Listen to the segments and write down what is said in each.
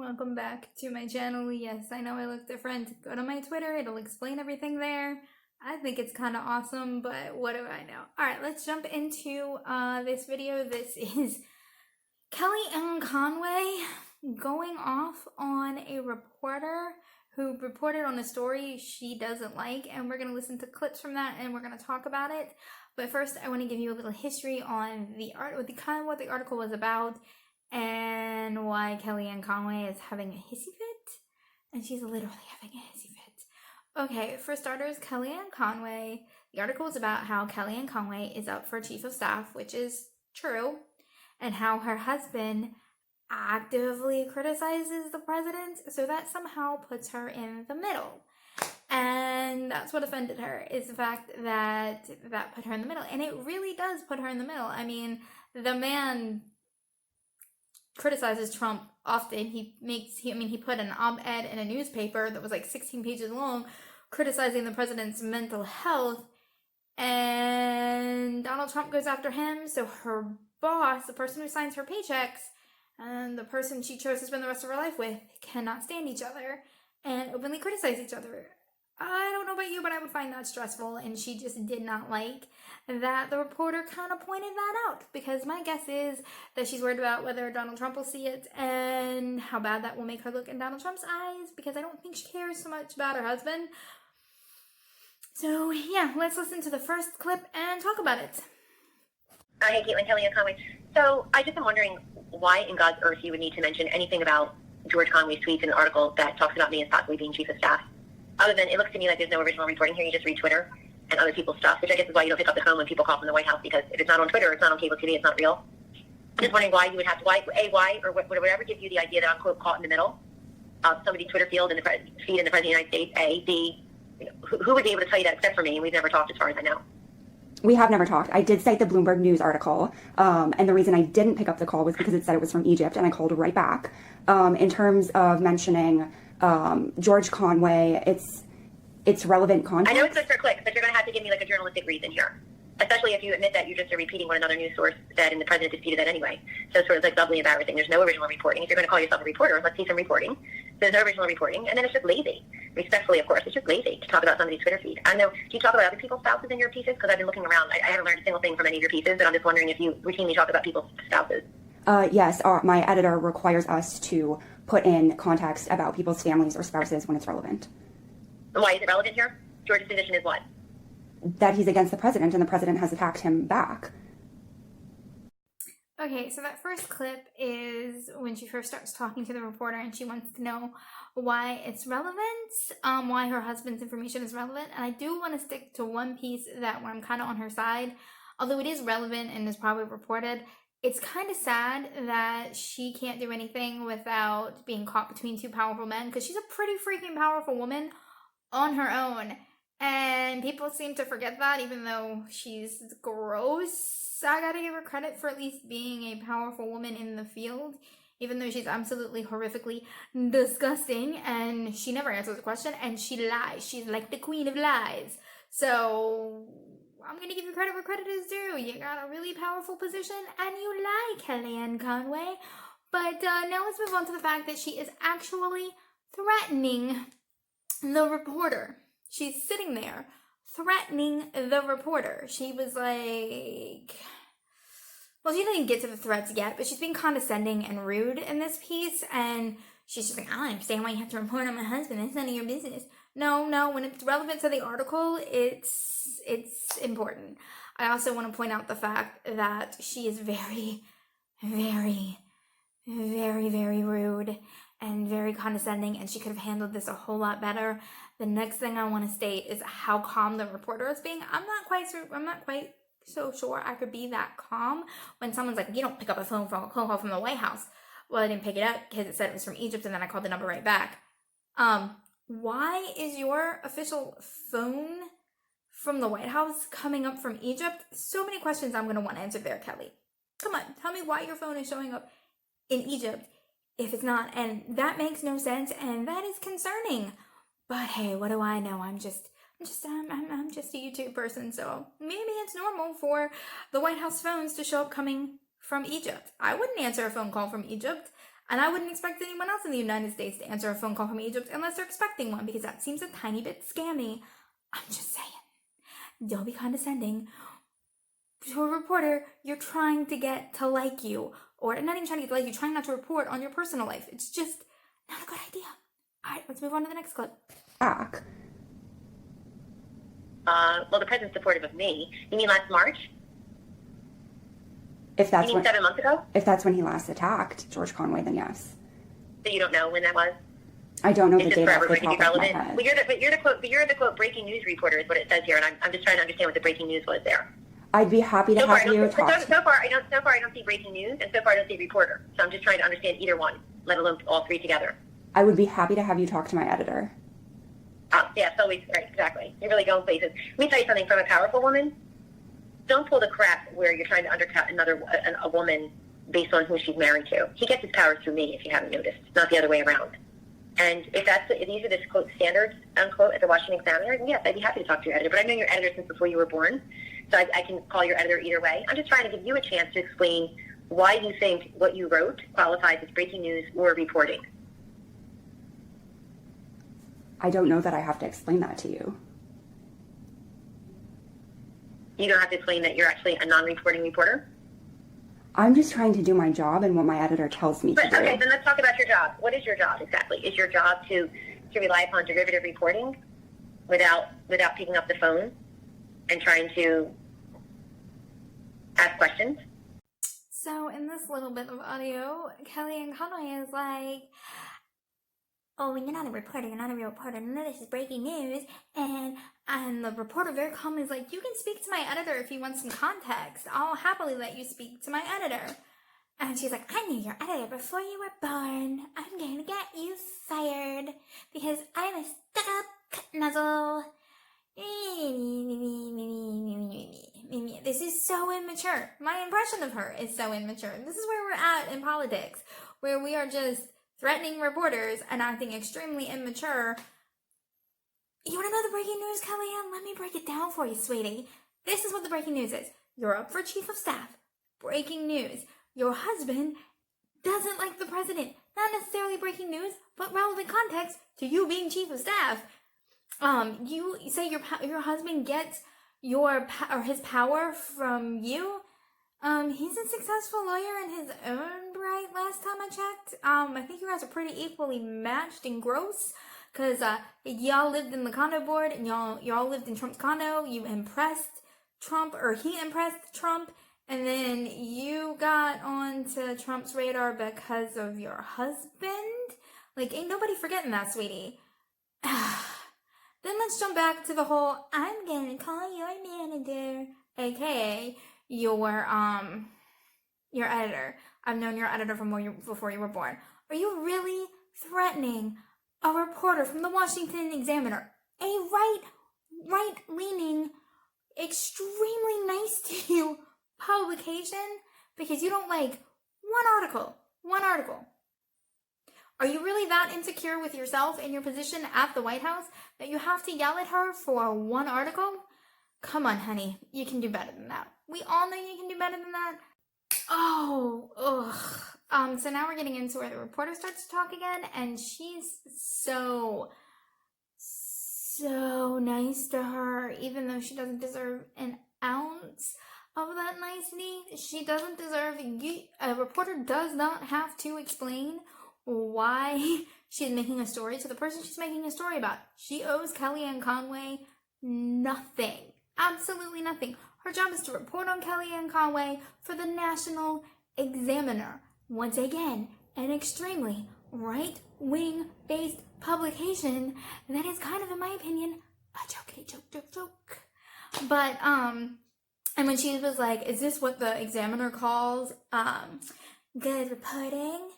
welcome back to my channel. Yes, I know I look different. Go to my Twitter, it'll explain everything there. I think it's kind of awesome, but what do I know? Alright, let's jump into this video. This is Kellyanne Conway going off on a reporter who reported on a story she doesn't like, and we're going to listen to clips from that and we're going to talk about it. But first, I want to give you a little history on the what the article was about and why Kellyanne Conway is having a hissy fit. And she's literally having a hissy fit. Okay, for starters, Kellyanne Conway, the article is about how Kellyanne Conway is up for chief of staff, which is true, and how her husband actively criticizes the president, so that somehow puts her in the middle. And that's what offended her, is the fact that that put her in the middle. And it really does put her in the middle. I mean, the man criticizes Trump often. He put an op-ed in a newspaper that was like 16 pages long criticizing the president's mental health, and Donald Trump goes after him. So her boss, the person who signs her paychecks, and the person she chose to spend the rest of her life with cannot stand each other and openly criticize each other. I don't know about you, but I would find that stressful, and she just did not like that the reporter kind of pointed that out, because my guess is that she's worried about whether Donald Trump will see it and how bad that will make her look in Donald Trump's eyes, because I don't think she cares so much about her husband. So yeah, let's listen to the first clip and talk about it. Hey, Caitlin, Kellyanne Conway. So I just am wondering why in God's earth you would need to mention anything about George Conway's tweets in an article that talks about me as possibly being chief of staff. Other than, it looks to me like there's no original reporting here. You just read Twitter and other people's stuff, which I guess is why you don't pick up the phone when people call from the White House, because if it's not on Twitter, it's not on cable TV, it's not real. I'm just wondering why you would have to, why, or whatever gives you the idea that I'm, quote, caught in the middle of somebody's Twitter feed in the President of the United States, A. B, who would be able to tell you that except for me? And we've never talked as far as I know. We have never talked. I did cite the Bloomberg News article, and the reason I didn't pick up the call was because it said it was from Egypt, and I called right back. In terms of mentioning George Conway, it's relevant content. I know it's just for clicks, but you're going to have to give me like a journalistic reason here, especially if you admit that you just are repeating what another news source said and the president disputed that anyway. So it's sort of like doubly embarrassing. There's no original reporting. If you're going to call yourself a reporter, let's see some reporting. There's no original reporting, and then it's just lazy. Respectfully, of course, it's just lazy to talk about somebody's Twitter feed. I know, do you talk about other people's spouses in your pieces? Because I've been looking around. I haven't learned a single thing from any of your pieces, but I'm just wondering if you routinely talk about people's spouses. Yes, my editor requires us to put in context about people's families or spouses when it's relevant. And why is it relevant here? George's position is what? That he's against the president, and the president has attacked him back. Okay, so that first clip is when she first starts talking to the reporter, and she wants to know why it's relevant, why her husband's information is relevant. And I do want to stick to one piece where I'm kind of on her side. Although it is relevant and is probably reported, it's kind of sad that she can't do anything without being caught between two powerful men, because she's a pretty freaking powerful woman on her own. And people seem to forget that, even though she's gross. I gotta give her credit for at least being a powerful woman in the field, even though she's absolutely horrifically disgusting, and she never answers a question, and she lies. She's like the queen of lies. So I'm gonna give you credit where credit is due. You got a really powerful position, and you lie, Kellyanne Conway. But now let's move on to the fact that she is actually threatening the reporter. She's sitting there threatening the reporter. She was like, well, she didn't get to the threats yet, but she's being condescending and rude in this piece, and she's just like, I don't understand why you have to report on my husband. It's none of your business. No, when it's relevant to the article, it's important. I also want to point out the fact that she is very, very, very, very rude and very condescending, and she could have handled this a whole lot better. The next thing I want to state is how calm the reporter is being. I'm not quite so sure I could be that calm when someone's like, you don't pick up a phone call from the White House. Well, I didn't pick it up because it said it was from Egypt, and then I called the number right back. Why is your official phone from the White House coming up from Egypt? So many questions I'm going to want answered there, Kelly. Come on, tell me why your phone is showing up in Egypt if it's not. And that makes no sense, and that is concerning. But hey, what do I know? I'm just a YouTube person, so maybe it's normal for the White House phones to show up coming from Egypt. I wouldn't answer a phone call from Egypt. And I wouldn't expect anyone else in the United States to answer a phone call from Egypt unless they're expecting one, because that seems a tiny bit scammy. I'm just saying. Don't be condescending. To a reporter, you're trying to get to like you. Or not even trying to get to like you, trying not to report on your personal life. It's just not a good idea. Alright, let's move on to the next clip. Back. Well, the president's supportive of me. You mean last March? If that's You mean 7 months ago? If that's when he last attacked George Conway, then yes. So you don't know when that was? I don't know It's the just date off forever the going to top be of my relevant. head. But you're the quote breaking news reporter is what it says here, and I'm just trying to understand what the breaking news was there. I'd be happy to have you talk. So far I don't see breaking news, and so far I don't see reporter. So I'm just trying to understand either one, let alone all three together. I would be happy to have you talk to my editor. Yeah, so right, exactly. You're really going places. Let me tell you something from a powerful woman. Don't pull the crap where you're trying to undercut a woman based on who she's married to. He gets his power through me, if you haven't noticed, not the other way around. And if these are the quote standards, unquote, at the Washington Examiner, yes, I'd be happy to talk to your editor. But I've known your editor since before you were born, so I can call your editor either way. I'm just trying to give you a chance to explain why you think what you wrote qualifies as breaking news or reporting. I don't know that I have to explain that to you. You don't have to explain that you're actually a non-reporting reporter? I'm just trying to do my job and what my editor tells me to do. Okay, then let's talk about your job. What is your job exactly? Is your job to rely upon derivative reporting without picking up the phone and trying to ask questions? So in this little bit of audio, Kellyanne Conway is like, oh, you're not a reporter, you're not a real reporter, none of this is breaking news, and the reporter very calmly is like, you can speak to my editor if you want some context. I'll happily let you speak to my editor. And she's like, I knew your editor before you were born. I'm going to get you fired because I'm a stuck-up nuzzle. This is so immature. My impression of her is so immature. This is where we're at in politics, where we are just threatening reporters and acting extremely immature. You want to know the breaking news, Kellyanne? Let me break it down for you, sweetie. This is what the breaking news is. You're up for chief of staff. Breaking news. Your husband doesn't like the president. Not necessarily breaking news, but relevant context to you being chief of staff. You say your husband gets his power from you. He's a successful lawyer in his own right. Last time I checked, I think you guys are pretty equally matched in gross. Cause y'all lived in the condo board, and y'all lived in Trump's condo. You impressed Trump, or he impressed Trump, and then you got onto Trump's radar because of your husband. Like, ain't nobody forgetting that, sweetie. Then let's jump back to the whole, I'm gonna call your manager, aka your editor. I've known your editor from before you were born. Are you really threatening a reporter from the Washington Examiner, a right-leaning, extremely nice to you publication, because you don't like one article? Are you really that insecure with yourself and your position at the White House that you have to yell at her for one article? Come on, honey. You can do better than that. We all know you can do better than that. So now we're getting into where the reporter starts to talk again, and she's so nice to her, even though she doesn't deserve an ounce of that nicety. She doesn't deserve a reporter does not have to explain why she's making a story to the person she's making a story about. She owes Kellyanne Conway nothing. Absolutely nothing. Her job is to report on Kellyanne Conway for the National Examiner. Once again, an extremely right-wing based publication that is kind of, in my opinion, a joke. But, and when she was like, is this what the Examiner calls, good reporting?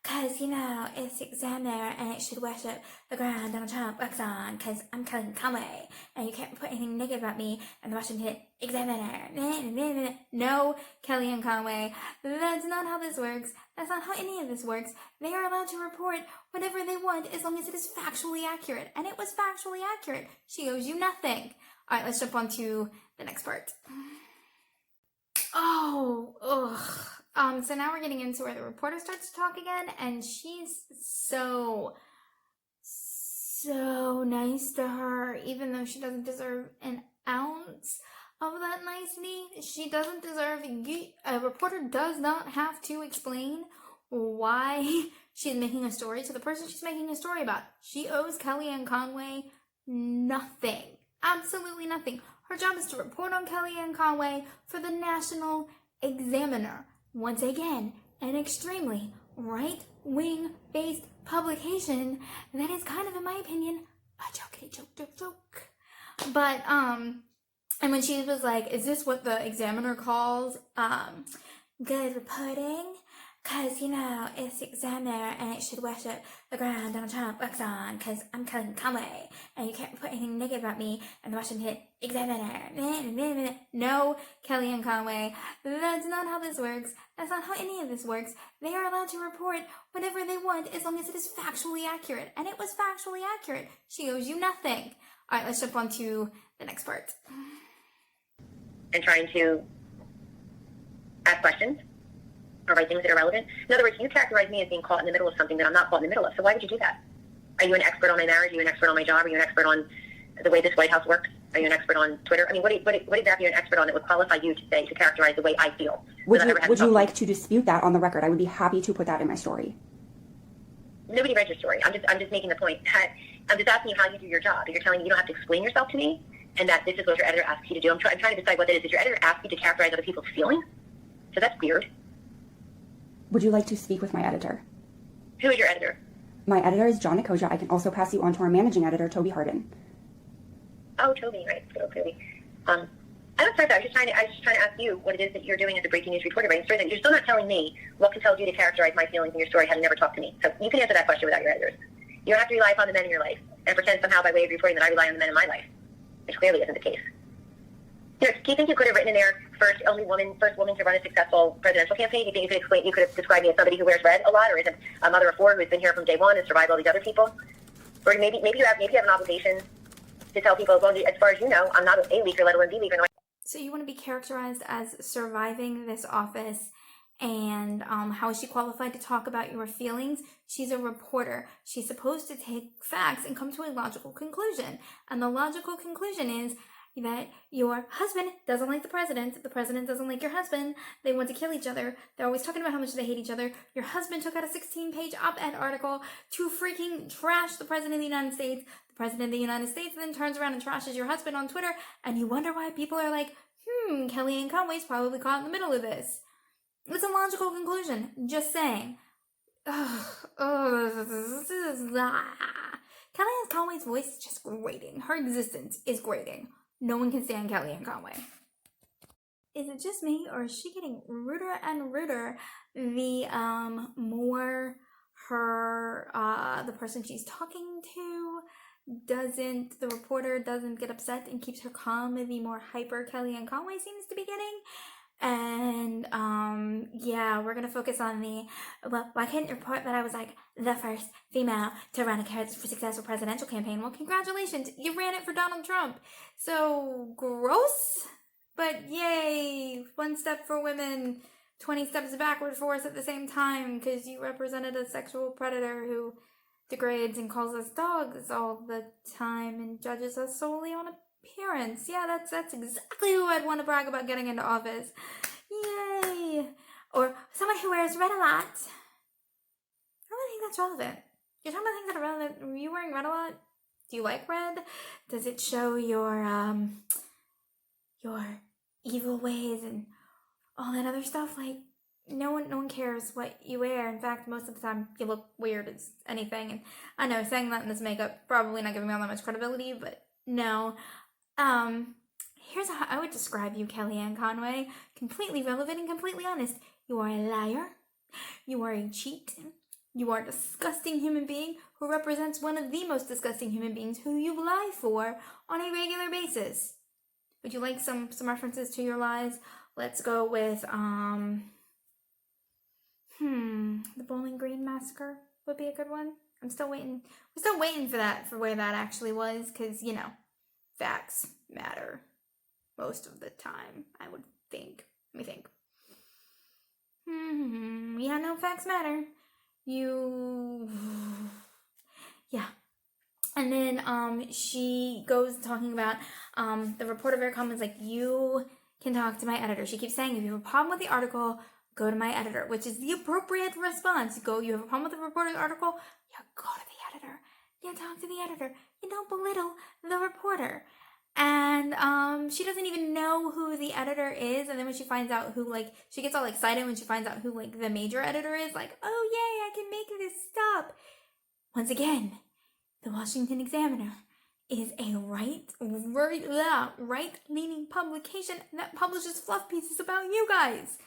Cause, it's Examiner and it should worship the ground Donald Trump works on, cause I'm Kellyanne Conway and you can't report anything negative about me and the Washington Examiner. No, Kellyanne Conway, that's not how this works. That's not how any of this works. They are allowed to report whatever they want as long as it is factually accurate. And it was factually accurate. She owes you nothing. Alright, let's jump on to the next part. So now we're getting into where the reporter starts to talk again, and she's so nice to her, even though she doesn't deserve an ounce of that nicety. She doesn't deserve a reporter does not have to explain why she's making a story to the person she's making a story about. She owes Kellyanne Conway nothing. Absolutely nothing. Her job is to report on Kellyanne Conway for the National Examiner. Once again, an extremely right-wing based publication that is kind of, in my opinion, a joke. But, and when she was like, is this what the Examiner calls, good reporting? Because, you know, it's the Examiner and it should worship the ground Donald Trump works on because I'm Kellyanne Conway and you can't report anything negative about me and the Washington Examiner. No, Kellyanne Conway, that's not how this works. That's not how any of this works. They are allowed to report whatever they want as long as it is factually accurate. And it was factually accurate. She owes you nothing. All right, let's jump on to the next part. And trying to ask questions or write things that are relevant. In other words, you characterize me as being caught in the middle of something that I'm not caught in the middle of. So why would you do that? Are you an expert on my marriage? Are you an expert on my job? Are you an expert on the way this White House works? Are you an expert on Twitter? I mean, what exactly are you an expert on that would qualify you to say, to characterize the way I feel? Would you like to dispute that on the record? I would be happy to put that in my story. Nobody read your story. I'm just making the point. I'm just asking you how you do your job. You're telling me you don't have to explain yourself to me and that this is what your editor asks you to do. I'm trying to decide what that is. Did your editor ask you to characterize other people's feelings? So that's weird. Would you like to speak with my editor? Who is your editor? My editor is John Nicosia. I can also pass you on to our managing editor, Toby Harden. Oh, Toby, right. So, Toby. I'm not sorry. I was just trying to ask you what it is that you're doing as a breaking news reporter. Right? You're still not telling me what compels you to characterize my feelings in your story, having never talked to me. So you can answer that question without your editors. You don't have to rely upon the men in your life and pretend somehow by way of reporting that I rely on the men in my life, which clearly isn't the case. You know, do you think you could have written in there first woman to run a successful presidential campaign? Do you think you could have described me as somebody who wears red a lot, or is a mother of four who's been here from day one and survived all these other people? Or maybe you have an obligation to tell people, well, as far as you know, I'm not a leaker, let alone B leaker. So you want to be characterized as surviving this office, and how is she qualified to talk about your feelings? She's a reporter. She's supposed to take facts and come to a logical conclusion. And the logical conclusion is that your husband doesn't like the president doesn't like your husband, they want to kill each other, they're always talking about how much they hate each other. Your husband took out a 16-page op-ed article to freaking trash the president of the United States. The president of the United States then turns around and trashes your husband on Twitter, and you wonder why people are like, Kellyanne Conway's probably caught in the middle of this. It's a logical conclusion, just saying. Kellyanne Conway's voice is just grating. Her existence is grating. No one can stand Kellyanne Conway. Is it just me, or is she getting ruder and ruder the more the person she's talking to the reporter doesn't get upset and keeps her calm, the more hyper Kellyanne Conway seems to be getting? And yeah, we're gonna focus on why couldn't you report that I was like the first female to run a successful presidential campaign? Well, congratulations, you ran it for Donald Trump. So gross, but yay, 1 step for women, 20 steps backward for us at the same time, because you represented a sexual predator who degrades and calls us dogs all the time and judges us solely on appearance. Yeah, that's exactly who I'd want to brag about getting into office. Yay! Or someone who wears red a lot. I don't really think that's relevant. You're talking about things that are relevant. Are you wearing red a lot? Do you like red? Does it show your evil ways and all that other stuff? Like, no one cares what you wear. In fact, most of the time you look weird as anything. And I know saying that in this makeup probably not giving me all that much credibility, but no. Here's how I would describe you, Kellyanne Conway. Completely relevant and completely honest. You are a liar. You are a cheat. You are a disgusting human being who represents one of the most disgusting human beings who you lie for on a regular basis. Would you like some references to your lies? Let's go with, the Bowling Green Massacre would be a good one. I'm still waiting for where that actually was, because, facts matter most of the time, I would think. Let me think. Yeah, no, facts matter. Yeah. And then she goes talking about the reporter very calmly is like, you can talk to my editor. She keeps saying, if you have a problem with the article, go to my editor, which is the appropriate response. You have a problem with the reporter's article, you go to the editor. You talk to the editor. You don't belittle the reporter. And she doesn't even know who the editor is. And then when she finds out who, like, she gets all excited when she finds out who, like, the major editor is. Like, oh, yay, I can make this stop. Once again, the Washington Examiner is a right-leaning publication that publishes fluff pieces about you guys.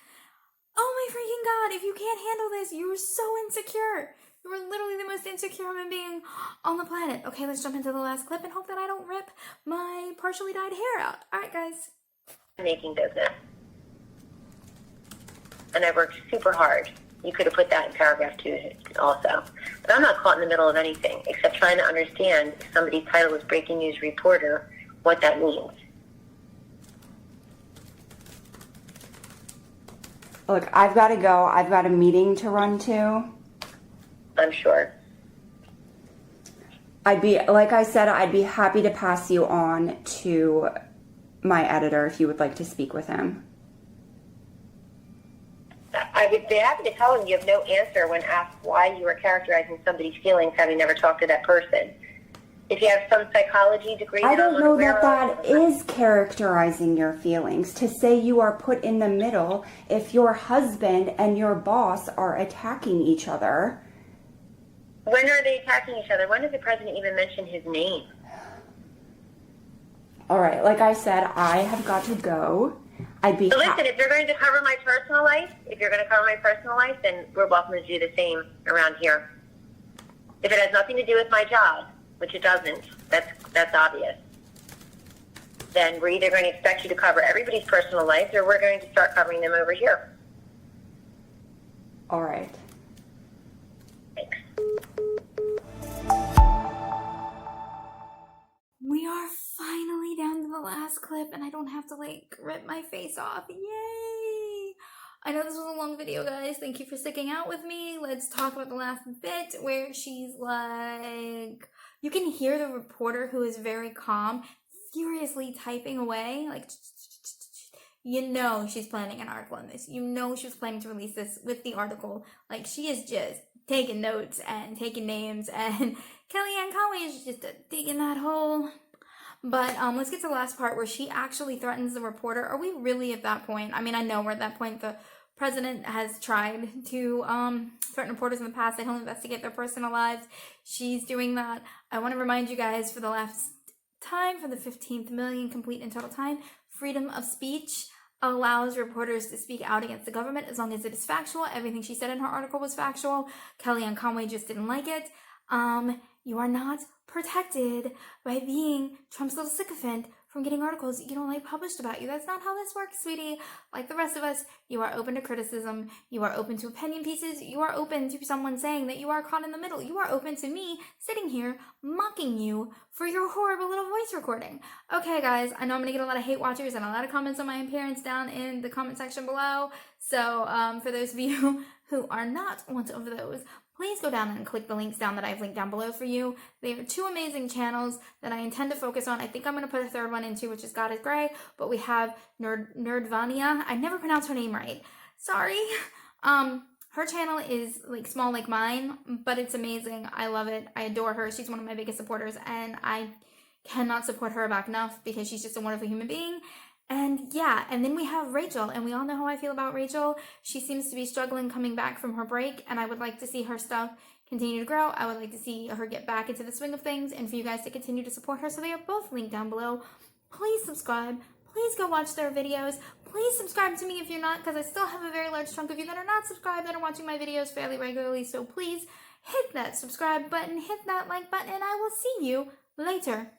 Oh my freaking god, if you can't handle this, you are so insecure. You are literally the most insecure human being on the planet. Okay, let's jump into the last clip and hope that I don't rip my partially dyed hair out. Alright, guys. Making business. And I worked super hard. You could have put that in paragraph 2 also. But I'm not caught in the middle of anything, except trying to understand if somebody's title is breaking news reporter, what that means. Look, I've got to go. I've got a meeting to run to. I'm sure. Like I said, I'd be happy to pass you on to my editor if you would like to speak with him. I would be happy to tell him you have no answer when asked why you are characterizing somebody's feelings having never talked to that person. If you have some psychology degree... I don't know that is characterizing your feelings. To say you are put in the middle if your husband and your boss are attacking each other. When are they attacking each other? When does the president even mention his name? All right, like I said, I have got to go. So listen, if you're going to cover my personal life, then we're welcome to do the same around here. If it has nothing to do with my job, which it doesn't, that's obvious, then we're either going to expect you to cover everybody's personal life or we're going to start covering them over here. All right. Thanks. We are finally down to the last clip and I don't have to like rip my face off. Yay! I know this was a long video, guys. Thank you for sticking out with me. Let's talk about the last bit where she's like... You can hear the reporter, who is very calm, furiously typing away. Like, you know she's planning an article on this. You know she was planning to release this with the article. Like, she is just taking notes and taking names. And Kellyanne Conway is just digging that hole. But let's get to the last part where she actually threatens the reporter. Are we really at that point? I mean, I know we're at that point. The president has tried to threaten reporters in the past. They don't investigate their personal lives. She's doing that. I want to remind you guys for the last time, for the 15th million complete in total time, freedom of speech allows reporters to speak out against the government as long as it is factual. Everything she said in her article was factual. Kellyanne Conway just didn't like it. You are not protected by being Trump's little sycophant from getting articles you don't like published about you. That's not how this works, sweetie. Like the rest of us, you are open to criticism. You are open to opinion pieces. You are open to someone saying that you are caught in the middle. You are open to me sitting here mocking you for your horrible little voice recording. Okay, guys, I know I'm going to get a lot of hate watchers and a lot of comments on my appearance down in the comment section below. So for those of you who are not one of those, please go down and click the links down that I've linked down below for you. They are two amazing channels that I intend to focus on. I think I'm going to put a third one into, which is God is Grey, but we have Nerdvania. I never pronounce her name right. Sorry. Her channel is like small like mine, but it's amazing. I love it. I adore her. She's one of my biggest supporters, and I cannot support her back enough because she's just a wonderful human being. And yeah, and then we have Rachel, and we all know how I feel about Rachel. She seems to be struggling coming back from her break, and I would like to see her stuff continue to grow. I would like to see her get back into the swing of things, and for you guys to continue to support her. So they are both linked down below. Please subscribe. Please go watch their videos. Please subscribe to me if you're not, because I still have a very large chunk of you that are not subscribed, that are watching my videos fairly regularly. So please hit that subscribe button, hit that like button, and I will see you later.